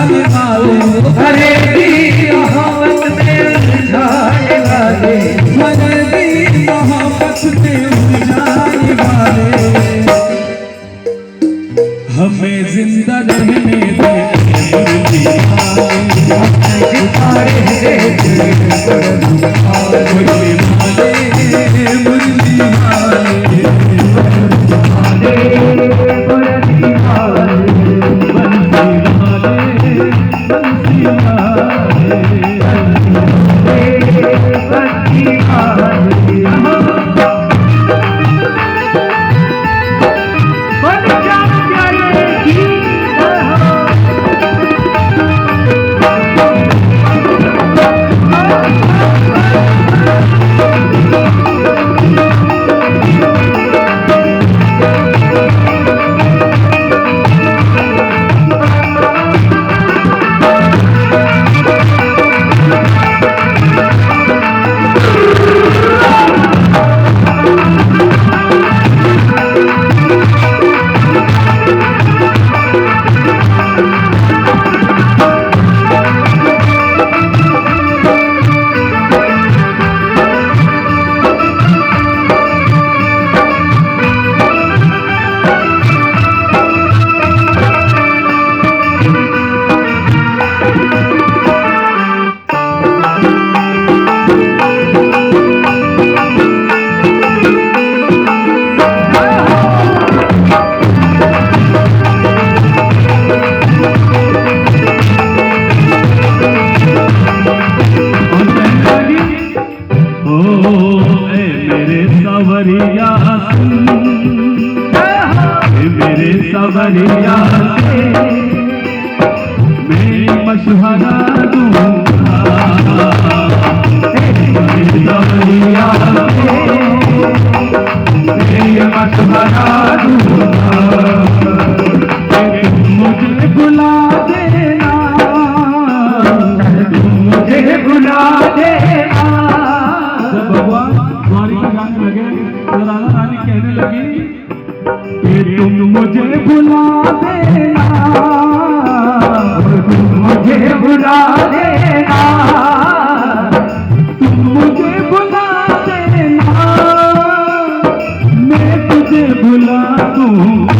जाने वाले, हरे की मोहब्बत में उलझाने वाले, हरे की मोहब्बत में उलझाने वाले, हमें जिंदा रहने दे मुरली वाले, सितारे देते मुरली वाले, मुरली वाले, मेरे सवरिया से मैं मशवरा दूंगा, मेरे सवरिया से मैं मशवरा दूंगा, मुझे बुला देना, मुझे बुला देना। जब भगवान द्वारिका गाने लगे तो राधा रानी कहने लगी कि तुम मुझे बुला देना, तुम मुझे बुला देना, तुम मुझे बुला देना, मैं तुझे बुला दूंगा।